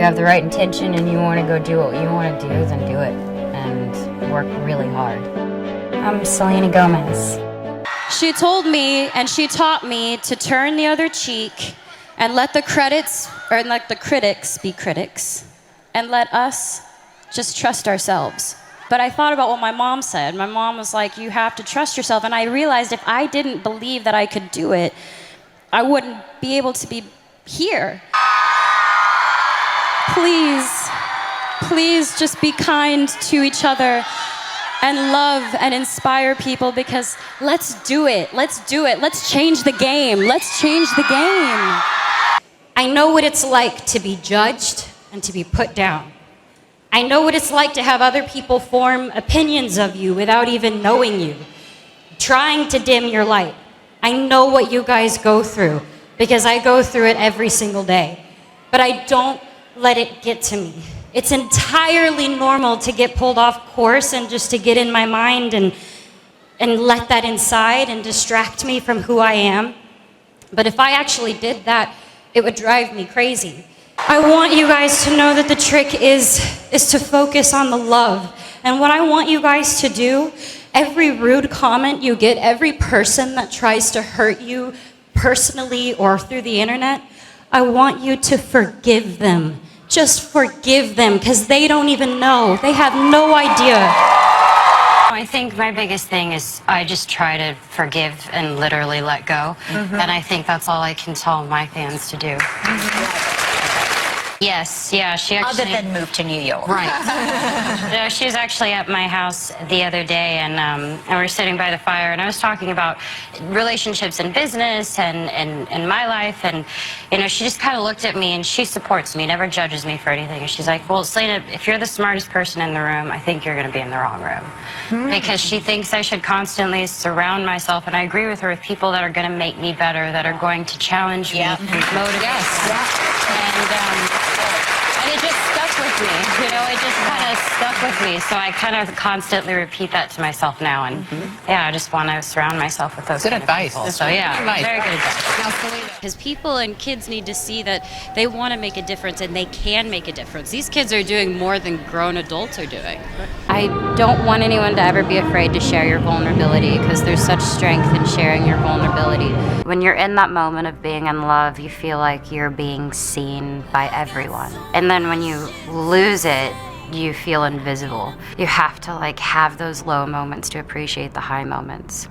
have the right intention and you want to go do what you want to do, then do it and work really hard. I'm Selena Gomez. She told me and she taught me to turn the other cheek and let the critics be critics and let us just trust ourselves. But I thought about what my mom said. My mom was like, you have to trust yourself. And I realized if I didn't believe that I could do it, I wouldn't be able to be here. Please just be kind to each other and love and inspire people, because let's do it. Let's change the game. Let's change the game. I know what it's like to be judged and to be put down. I know what it's like to have other people form opinions of you without even knowing you, trying to dim your light. I know what you guys go through, because I go through it every single day. But I don't let it get to me. It's entirely normal to get pulled off course and just to get in my mind and let that inside and distract me from who I am. But if I actually did that, it would drive me crazy. I want you guys to know that the trick is to focus on the love. And what I want you guys to do, every rude comment you get, every person that tries to hurt you personally or through the internet, I want you to forgive them. Just forgive them, because they don't even know. They have no idea. I think my biggest thing is I just try to forgive and literally let go. And I think that's all I can tell my fans to do. Yes, yeah, she actually... Other than move to New York. Right. No, she was actually at my house the other day, and we were sitting by the fire, and I was talking about relationships and business and my life, and, you know, she just kind of looked at me, and she supports me, never judges me for anything, and she's like, well, Selena, if you're the smartest person in the room, I think you're going to be in the wrong room. Because she thinks I should constantly surround myself, and I agree with her, with people that are going to make me better, that are going to challenge me and motivate me. And it just stuck with me, you know, it just kind of stuck with me. So I kind of constantly repeat that to myself now. And yeah, I just want to surround myself with those good kind advice. of people. So yeah, very good advice. Because people and kids need to see that they want to make a difference and they can make a difference. These kids are doing more than grown adults are doing. I don't want anyone to ever be afraid to share your vulnerability, because there's such strength in sharing your vulnerability. When you're in that moment of being in love, you feel like you're being seen by everyone. And then when you lose it, you feel invisible. You have to have those low moments to appreciate the high moments.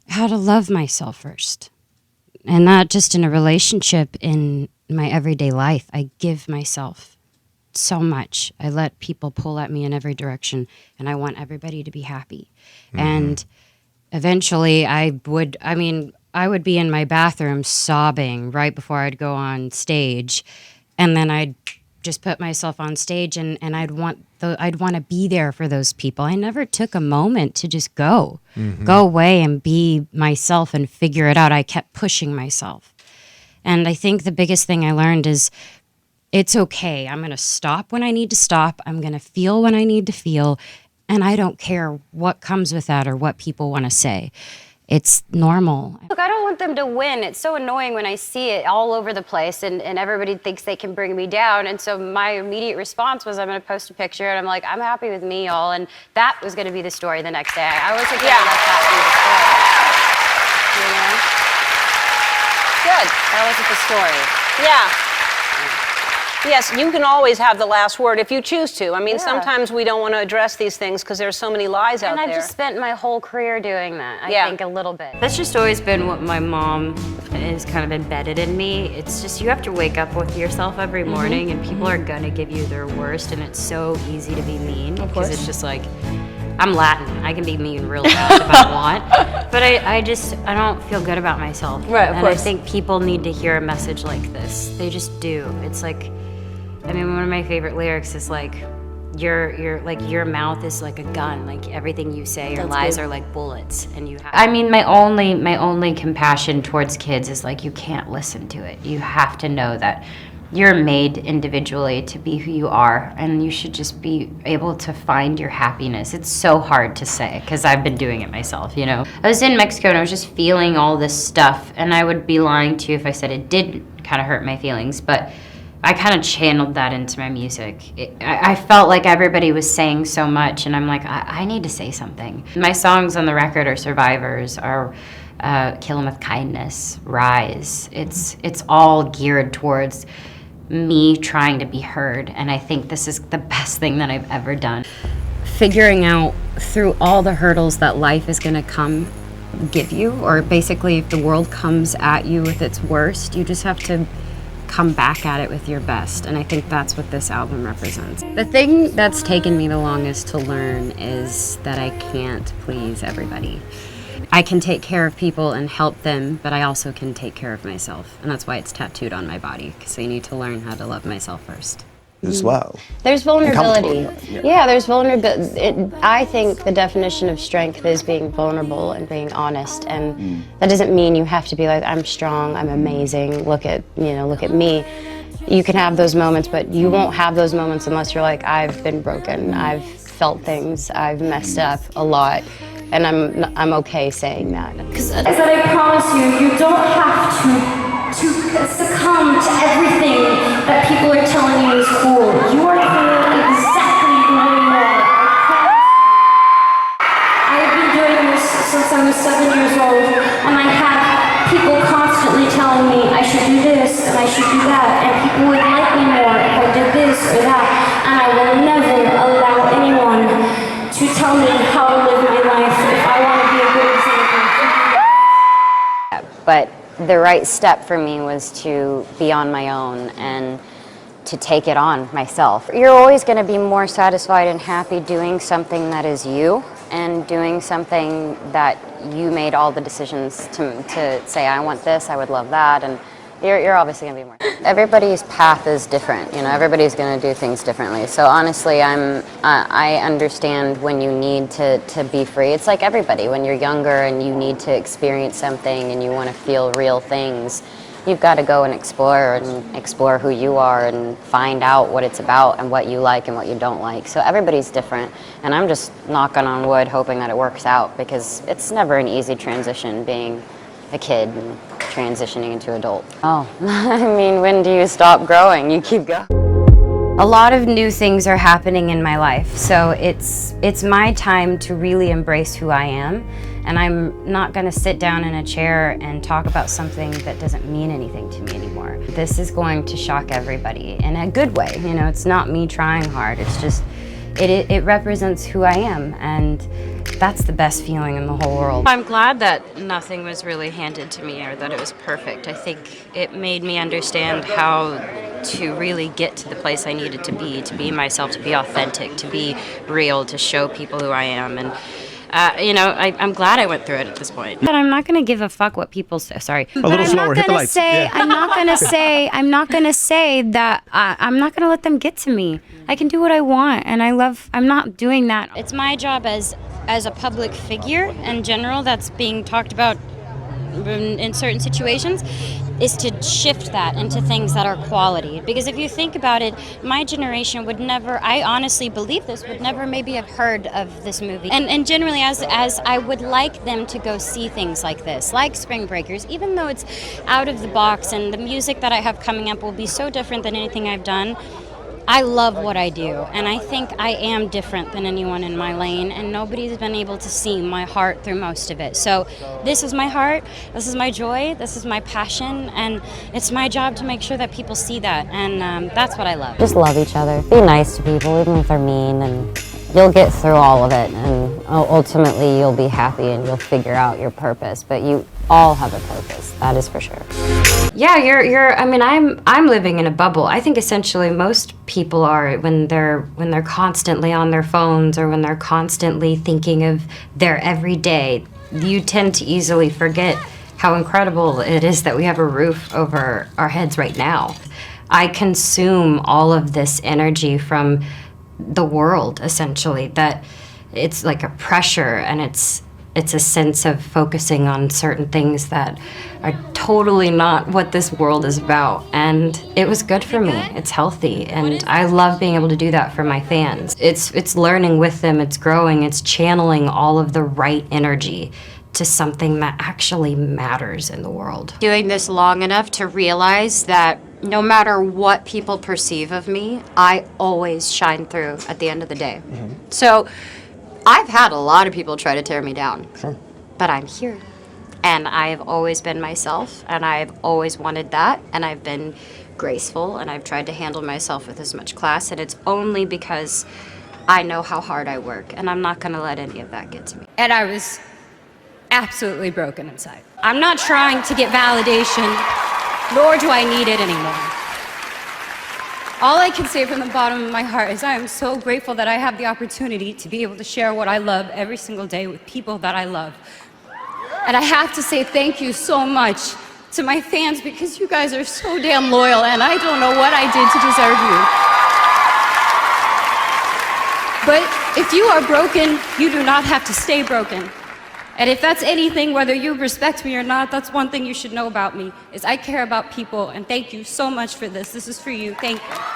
How to love myself first. And not just in a relationship, in my everyday life. I give myself so much. I let people pull at me in every direction, and I want everybody to be happy. And eventually I would be in my bathroom sobbing right before I'd go on stage, and then I'd just put myself on stage, and I'd want to be there for those people. I never took a moment to just go away and be myself and figure it out. I kept pushing myself. And I think the biggest thing I learned is it's okay. I'm going to stop when I need to stop. I'm going to feel when I need to feel. And I don't care what comes with that or what people want to say. It's normal. Look, I don't want them to win. It's so annoying when I see it all over the place and everybody thinks they can bring me down. And so my immediate response was, I'm going to post a picture, and I'm like, I'm happy with me, y'all. And that was going to be the story the next day. I wasn't going to let that be the story. You know? Good. That wasn't the story. Yeah. Yes, you can always have the last word if you choose to. I mean, sometimes we don't want to address these things because there's so many lies out there. And I've just spent my whole career doing that, I think, a little bit. That's just always been what my mom is kind of embedded in me. It's just you have to wake up with yourself every morning, and people are going to give you their worst, and it's so easy to be mean because it's just like, I'm Latin. I can be mean real fast if I want. But I don't feel good about myself. Right, of course. I think people need to hear a message like this. They just do. It's like, I mean, one of my favorite lyrics is like, your mouth is like a gun. Like everything you say, your lies are like bullets, and you have. I mean, my only compassion towards kids is like, you can't listen to it. You have to know that you're made individually to be who you are, and you should just be able to find your happiness. It's so hard to say because I've been doing it myself, you know. I was in Mexico and I was just feeling all this stuff, and I would be lying to you if I said it did kind of hurt my feelings, but I kind of channeled that into my music. I felt like everybody was saying so much, and I'm like, I need to say something. My songs on the record are Survivors, are Kill 'Em With Kindness, Rise. It's all geared towards me trying to be heard, and I think this is the best thing that I've ever done. Figuring out through all the hurdles that life is going to give you, or basically if the world comes at you with its worst, you just have to come back at it with your best, and I think that's what this album represents. The thing that's taken me the longest to learn is that I can't please everybody. I can take care of people and help them, but I also can take care of myself, and that's why it's tattooed on my body, because I need to learn how to love myself first. As well. There's vulnerability. Yeah. There's vulnerability. I think the definition of strength is being vulnerable and being honest, and that doesn't mean you have to be like, I'm strong, I'm amazing, look at me. You can have those moments, but you won't have those moments unless you're like, I've been broken, I've felt things, I've messed up a lot, and I'm okay saying that. Because I promise you, you don't have to succumb to everything that people are telling you is cool. You are cool exactly the way you are. I have been doing this since I was 7 years old, and I have people constantly telling me I should do this and I should do that, and people would like me more if I did this or that, and I will never allow anyone to tell me how to live my life if I want to be a good example. But the right step for me was to be on my own and to take it on myself. You're always going to be more satisfied and happy doing something that is you, and doing something that you made all the decisions to say, I want this, I would love that, and you're obviously going to be more. Everybody's path is different, everybody's going to do things differently. So honestly, I understand when you need to be free. It's like everybody, when you're younger and you need to experience something and you want to feel real things, you've got to go and explore who you are and find out what it's about and what you like and what you don't like. So everybody's different, and I'm just knocking on wood hoping that it works out, because it's never an easy transition being a kid and transitioning into adult. Oh, I mean, when do you stop growing? You keep going. A lot of new things are happening in my life, so it's my time to really embrace who I am, and I'm not going to sit down in a chair and talk about something that doesn't mean anything to me anymore. This is going to shock everybody in a good way. It's not me trying hard, it's just it represents who I am, and that's the best feeling in the whole world. I'm glad that nothing was really handed to me or that it was perfect. I think it made me understand how to really get to the place I needed to be myself, to be authentic, to be real, to show people who I am. And I'm glad I went through it at this point. But I'm not going to give a fuck what people say. Sorry. A little slower. Hit the lights. I'm not going to say that I'm not going to let them get to me. I can do what I want, and I'm not doing that. It's my job as a public figure in general that's being talked about in certain situations, is to shift that into things that are quality. Because if you think about it, my generation would never, I honestly believe this, would never maybe have heard of this movie. And generally, as I would like them to go see things like this, like Spring Breakers, even though it's out of the box and the music that I have coming up will be so different than anything I've done, I love what I do, and I think I am different than anyone in my lane, and nobody's been able to see my heart through most of it. So this is my heart, this is my joy, this is my passion, and it's my job to make sure that people see that, and that's what I love. Just love each other. Be nice to people, even if they're mean, and you'll get through all of it, and ultimately you'll be happy and you'll figure out your purpose. But you all have a purpose, that is for sure. Yeah, I'm living in a bubble. I think essentially most people are when they're constantly on their phones or when they're constantly thinking of their everyday. You tend to easily forget how incredible it is that we have a roof over our heads right now. I consume all of this energy from the world, essentially, that it's like a pressure, and it's a sense of focusing on certain things that are totally not what this world is about. And it was good for me. It's healthy, and I love being able to do that for my fans. It's learning with them, it's growing, it's channeling all of the right energy to something that actually matters in the world. Doing this long enough to realize that no matter what people perceive of me, I always shine through at the end of the day. So I've had a lot of people try to tear me down, but I'm here. And I've always been myself, and I've always wanted that, and I've been graceful, and I've tried to handle myself with as much class, and it's only because I know how hard I work, and I'm not gonna let any of that get to me. And I was absolutely broken inside. I'm not trying to get validation, nor do I need it anymore. All I can say from the bottom of my heart is I am so grateful that I have the opportunity to be able to share what I love every single day with people that I love. And I have to say thank you so much to my fans because you guys are so damn loyal and I don't know what I did to deserve you. But if you are broken, you do not have to stay broken. And if that's anything, whether you respect me or not, that's one thing you should know about me, is I care about people, and thank you so much for this. This is for you. Thank you.